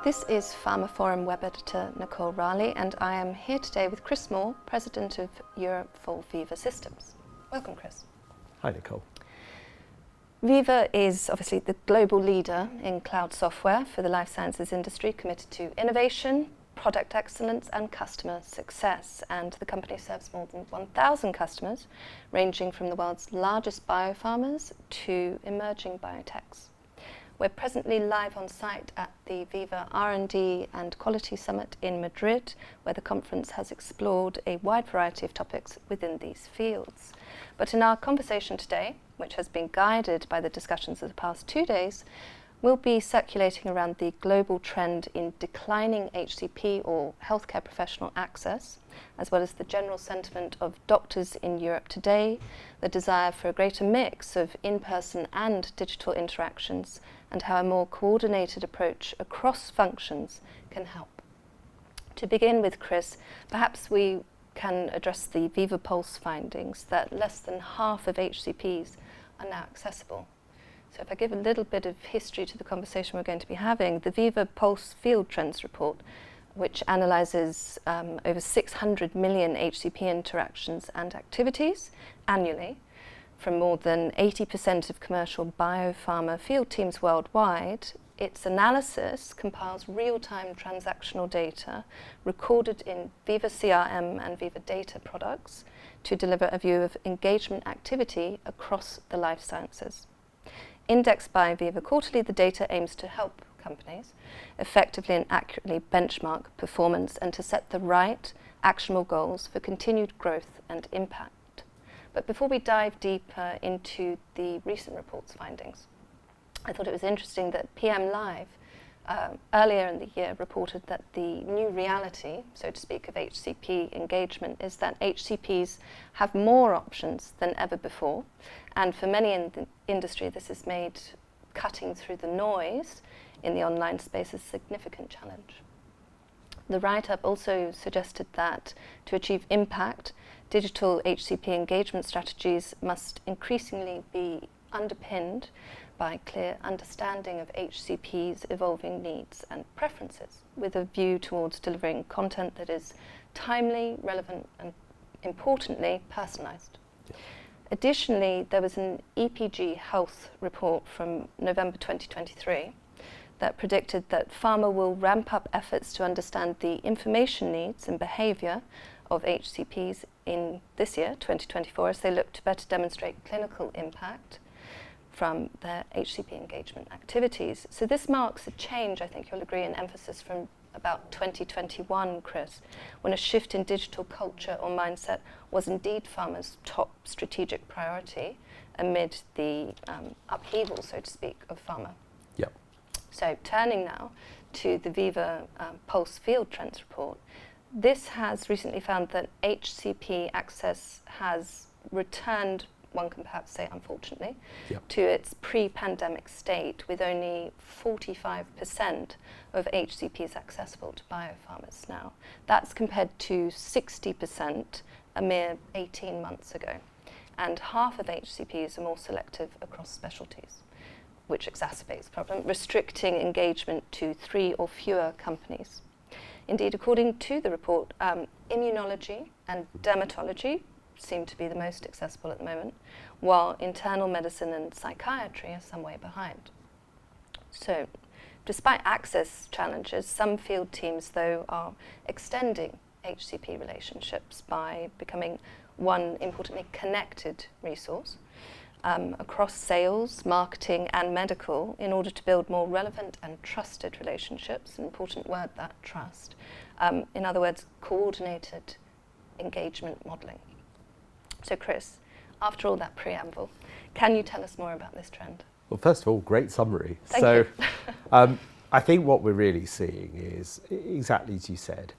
This is Pharma Forum web editor Nicole Raleigh, and I am here today with Chris Moore, President of Europe for Veeva Systems. Welcome, Chris. Hi, Nicole. Veeva is obviously the global leader in cloud software for the life sciences industry, committed to innovation, product excellence and customer success. And the company serves more than 1,000 customers, ranging from the world's largest biopharmas to emerging biotechs. We're presently live on site at the Veeva R&D and Quality Summit in Madrid, where the conference has explored a wide variety of topics within these fields. But in our conversation today, which has been guided by the discussions of the past 2 days, we'll be circulating around the global trend in declining HCP or healthcare professional access, as well as the general sentiment of doctors in Europe today, the desire for a greater mix of in-person and digital interactions, and how a more coordinated approach across functions can help. To begin with, Chris, perhaps we can address the Veeva Pulse findings that less than half of HCPs are now accessible. So if I give a little bit of history to the conversation we're going to be having, the Veeva Pulse Field Trends report, which analyses over 600 million HCP interactions and activities annually from more than 80% of commercial biopharma field teams worldwide, its analysis compiles real-time transactional data recorded in Veeva CRM and Veeva Data products to deliver a view of engagement activity across the life sciences. Indexed by Veeva Quarterly, the data aims to help companies effectively and accurately benchmark performance and to set the right actionable goals for continued growth and impact. But before we dive deeper into the recent report's findings, I thought it was interesting that PM Live earlier in the year reported that the new reality, so to speak, of HCP engagement is that HCPs have more options than ever before. And for many in the industry, this has made cutting through the noise in the online space a significant challenge. The write-up also suggested that to achieve impact, digital HCP engagement strategies must increasingly be underpinned by clear understanding of HCP's evolving needs and preferences, with a view towards delivering content that is timely, relevant, and importantly, personalised. Yeah. Additionally, there was an EPG Health report from November 2023 that predicted that pharma will ramp up efforts to understand the information needs and behaviour of HCPs in this year, 2024, as they look to better demonstrate clinical impact from their HCP engagement activities. So this marks a change, I think you'll agree, in emphasis from about 2021, Chris, when a shift in digital culture or mindset was indeed pharma's top strategic priority amid the upheaval, so to speak, of pharma. Yep. So turning now to the Veeva Pulse Field Trends report, this has recently found that HCP access has returned, one can perhaps say unfortunately, yep, to its pre-pandemic state, with only 45% of HCPs accessible to biopharmas now. That's compared to 60% a mere 18 months ago. And half of HCPs are more selective across specialties, which exacerbates the problem, restricting engagement to 3 or fewer companies. Indeed, according to the report, immunology and dermatology seem to be the most accessible at the moment, while internal medicine and psychiatry are some way behind. So, despite access challenges, some field teams, though, are extending HCP relationships by becoming one importantly connected resource across sales, marketing and medical in order to build more relevant and trusted relationships, an important word, that trust. In other words, coordinated engagement modelling. So Chris, after all that preamble, can you tell us more about this trend? Well, first of all, great summary. Thank you. I think what we're really seeing is exactly as you said.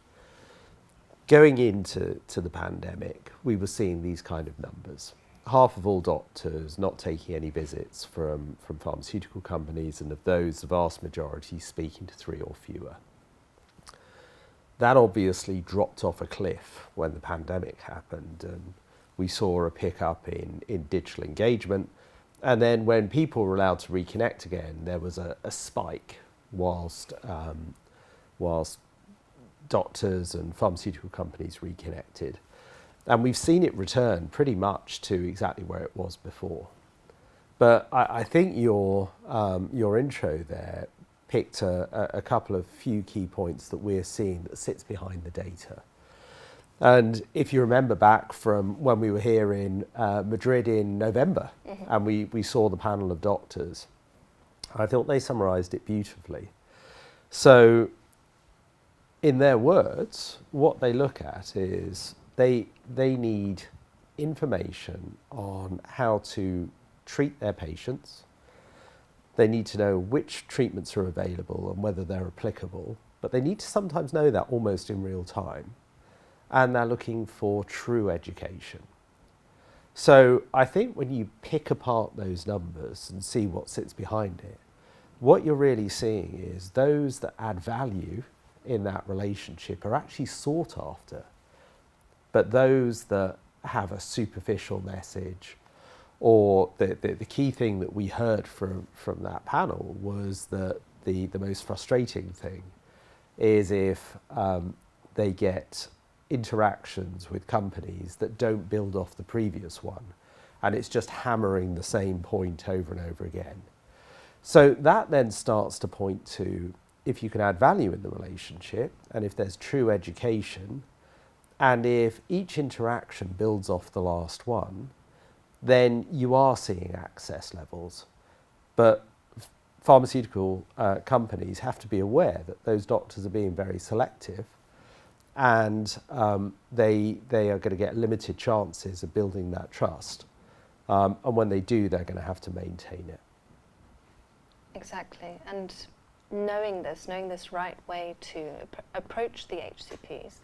Going into the pandemic, we were seeing these kind of numbers. Half of all doctors not taking any visits from pharmaceutical companies, and of those, the vast majority speaking to 3 or fewer. That obviously dropped off a cliff when the pandemic happened, and we saw a pickup in digital engagement. And then when people were allowed to reconnect again, there was a spike whilst whilst doctors and pharmaceutical companies reconnected. And we've seen it return pretty much to exactly where it was before. But I think your intro there picked a couple of few key points that we're seeing that sits behind the data. And if you remember back from when we were here in Madrid in November, and we saw the panel of doctors, I thought they summarised it beautifully. So in their words, what they look at is they need information on how to treat their patients. They need to know which treatments are available and whether they're applicable, but they need to sometimes know that almost in real time. And they're looking for true education. So I think when you pick apart those numbers and see what sits behind it, what you're really seeing is those that add value in that relationship are actually sought after. But those that have a superficial message, or the key thing that we heard from that panel was that the most frustrating thing is if they get interactions with companies that don't build off the previous one, and it's just hammering the same point over and over again. So that then starts to point to, if you can add value in the relationship, and if there's true education, and if each interaction builds off the last one, then you are seeing access levels. But pharmaceutical companies have to be aware that those doctors are being very selective, and they are going to get limited chances of building that trust. And when they do, they're going to have to maintain it. Exactly. And knowing this right way to approach the HCPs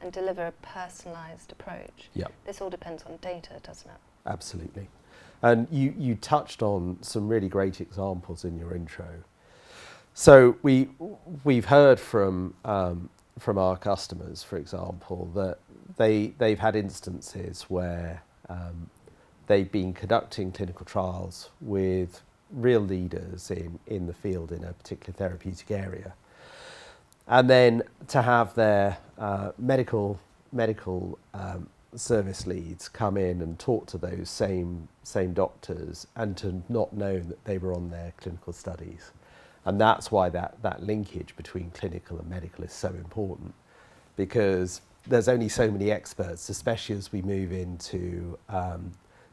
and deliver a personalised approach, this all depends on data, doesn't it? Absolutely. And you touched on some really great examples in your intro. So we've heard from our customers, for example, that they've had instances where they've been conducting clinical trials with real leaders in the field in a particular therapeutic area. And then to have their medical service leads come in and talk to those same doctors, and to not know that they were on their clinical studies. And that's why that linkage between clinical and medical is so important, because there's only so many experts, especially as we move into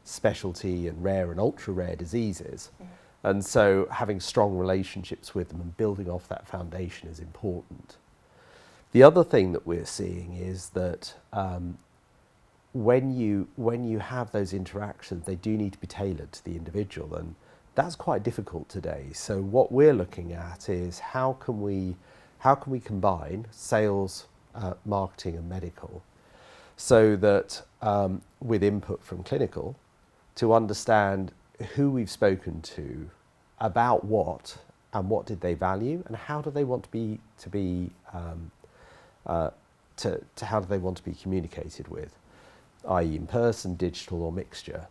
specialty and rare and ultra rare diseases. And so having strong relationships with them and building off that foundation is important. The other thing that we're seeing is that when you have those interactions, they do need to be tailored to the individual, and that's quite difficult today. So what we're looking at is how can we combine sales, marketing and medical, so that with input from clinical, to understand who we've spoken to, about what, and what did they value, and how do they want how do they want to be communicated with, i.e. in person, digital or mixture.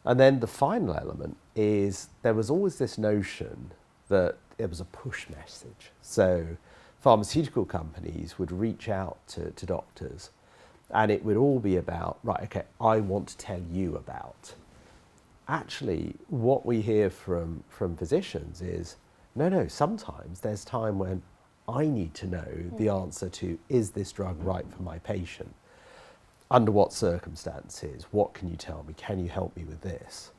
And then the final element is there was always this notion that it was a push message. So pharmaceutical companies would reach out to doctors, and it would all be about, right, okay, I want to tell you about. Actually, what we hear from physicians is, no, sometimes there's time when I need to know the answer to, is this drug right for my patient? Under what circumstances? What can you tell me? Can you help me with this?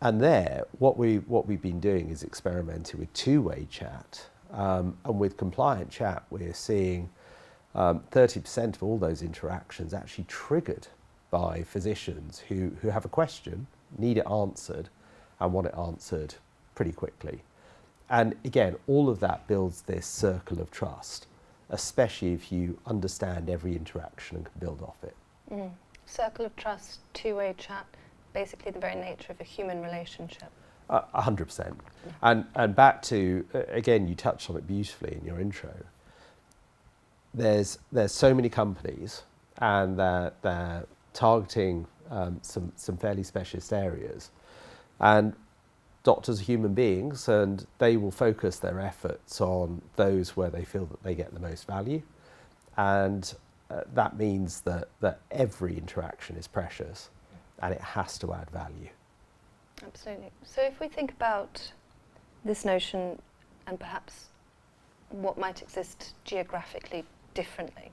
And there, what we've been doing is experimenting with two-way chat. And with compliant chat, we're seeing 30% of all those interactions actually triggered by physicians who have a question, need it answered, and want it answered pretty quickly. And again, all of that builds this circle of trust, especially if you understand every interaction and can build off it. Circle of trust, two-way chat, basically the very nature of a human relationship. 100%. And back to, again, you touched on it beautifully in your intro. There's so many companies, and they're targeting some fairly specialist areas. And doctors are human beings, and they will focus their efforts on those where they feel that they get the most value. And that means that every interaction is precious and it has to add value. Absolutely. So if we think about this notion and perhaps what might exist geographically differently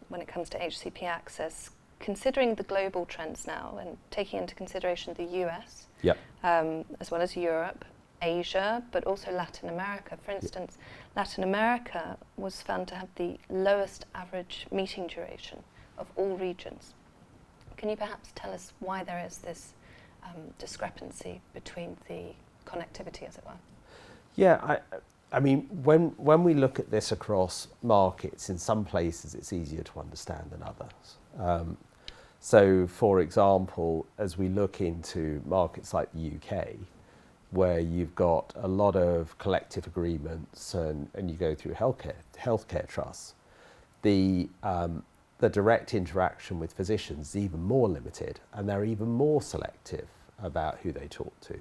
when it comes to HCP access, considering the global trends now and taking into consideration the US, as well as Europe, Asia, but also Latin America. For instance, Latin America was found to have the lowest average meeting duration of all regions. Can you perhaps tell us why there is this discrepancy between the connectivity, as it were? Yeah, I mean, when we look at this across markets, in some places it's easier to understand than others. So, for example, as we look into markets like the UK, where you've got a lot of collective agreements and you go through healthcare trusts, the direct interaction with physicians is even more limited, and they're even more selective about who they talk to.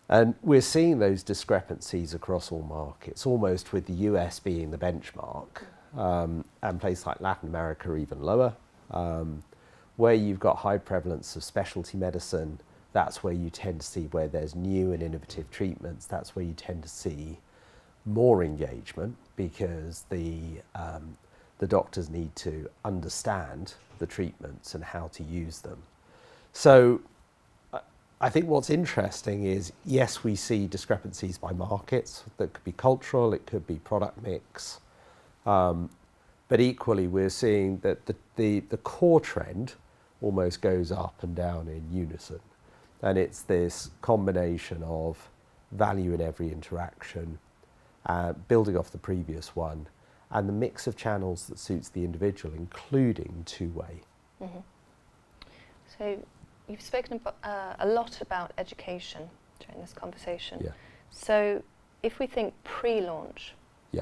And we're seeing those discrepancies across all markets, almost with the US being the benchmark, and places like Latin America are even lower. Where you've got high prevalence of specialty medicine, that's where you tend to see where there's new and innovative treatments, that's where you tend to see more engagement, because the doctors need to understand the treatments and how to use them. So I think what's interesting is, yes, we see discrepancies by markets. That could be cultural, it could be product mix. But equally, we're seeing that the core trend almost goes up and down in unison. And it's this combination of value in every interaction, building off the previous one, and the mix of channels that suits the individual, including two-way. Mm-hmm. So you've spoken a lot about education during this conversation. Yeah. So if we think pre-launch,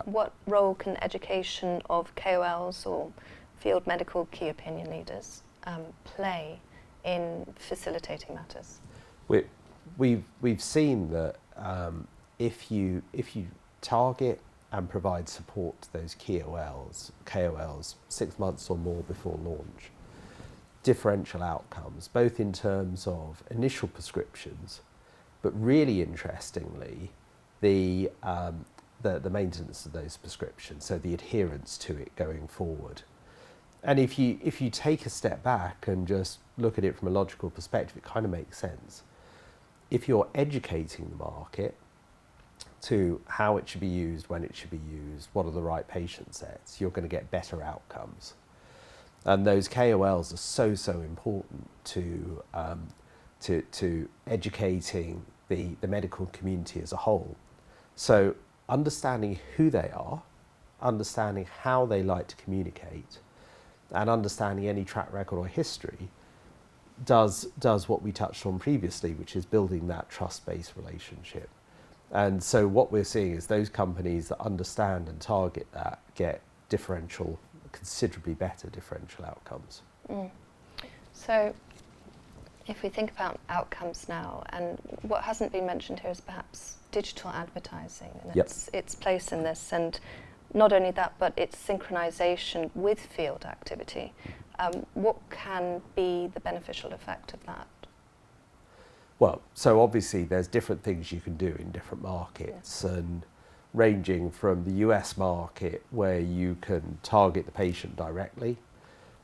what role can education of KOLs or field medical key opinion leaders play in facilitating matters? We've seen that if you target and provide support to those KOLs 6 months or more before launch, differential outcomes, both in terms of initial prescriptions, but really interestingly, the maintenance of those prescriptions, so the adherence to it going forward. And if you take a step back and just look at it from a logical perspective, it kind of makes sense. If you're educating the market to how it should be used, when it should be used, what are the right patient sets, you're going to get better outcomes. And those KOLs are so important to educating the medical community as a whole. So understanding who they are, understanding how they like to communicate, and understanding any track record or history does what we touched on previously, which is building that trust-based relationship. And so what we're seeing is those companies that understand and target that get considerably better differential outcomes. So if we think about outcomes now, and what hasn't been mentioned here is perhaps digital advertising and its place in this, and not only that, but its synchronization with field activity. What can be the beneficial effect of that? Well, so obviously there's different things you can do in different markets, and ranging from the US market, where you can target the patient directly.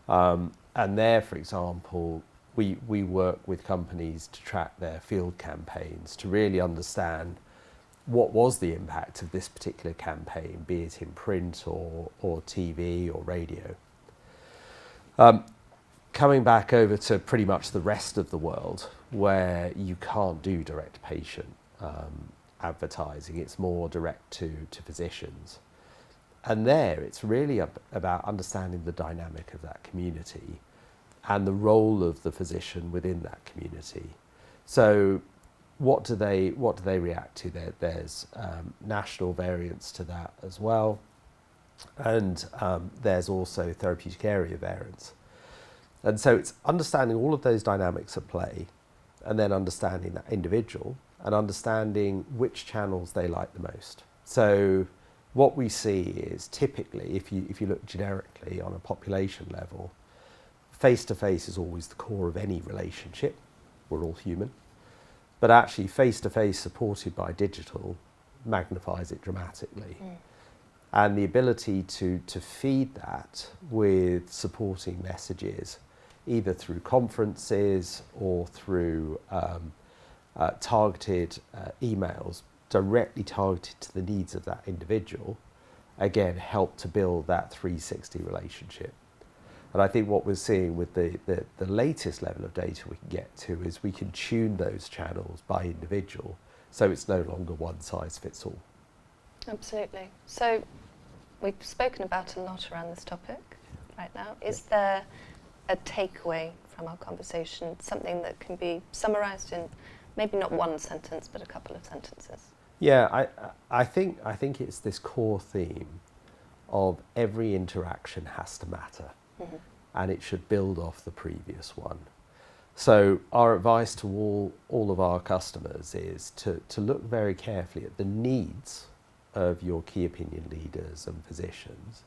And there, for example, we work with companies to track their field campaigns to really understand what was the impact of this particular campaign, be it in print or TV or radio. Coming back over to pretty much the rest of the world, where you can't do direct patient advertising, it's more direct to physicians. And there, it's really about understanding the dynamic of that community and the role of the physician within that community. So what do they react to? There's national variants to that as well, and there's also therapeutic area variants. And so it's understanding all of those dynamics at play and then understanding that individual and understanding which channels they like the most. So what we see is typically, if you look generically on a population level, face-to-face is always the core of any relationship. We're all human. But actually, face-to-face supported by digital magnifies it dramatically. And the ability to feed that with supporting messages, either through conferences or through targeted emails, directly targeted to the needs of that individual, again, help to build that 360 relationship. And I think what we're seeing with the latest level of data we can get to is we can tune those channels by individual, so it's no longer one size fits all. Absolutely. So we've spoken about a lot around this topic right now. Is there a takeaway from our conversation, something that can be summarised in maybe not one sentence, but a couple of sentences? Yeah, I think it's this core theme of every interaction has to matter, and it should build off the previous one. So our advice to all of our customers is to look very carefully at the needs of your key opinion leaders and physicians,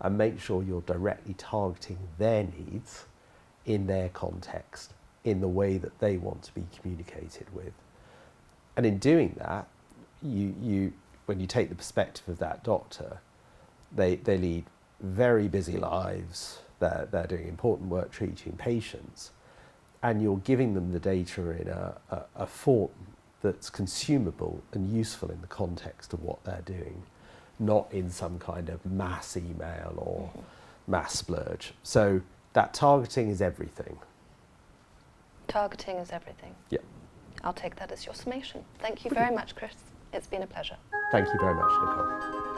and make sure you're directly targeting their needs in their context, in the way that they want to be communicated with. And in doing that, when you take the perspective of that doctor, they lead very busy lives, they're doing important work treating patients, and you're giving them the data in a form that's consumable and useful in the context of what they're doing, not in some kind of mass email or mass splurge. So that targeting is everything. Targeting is everything. Yeah. I'll take that as your summation. Thank you very much, Chris. It's been a pleasure. Thank you very much, Nicole.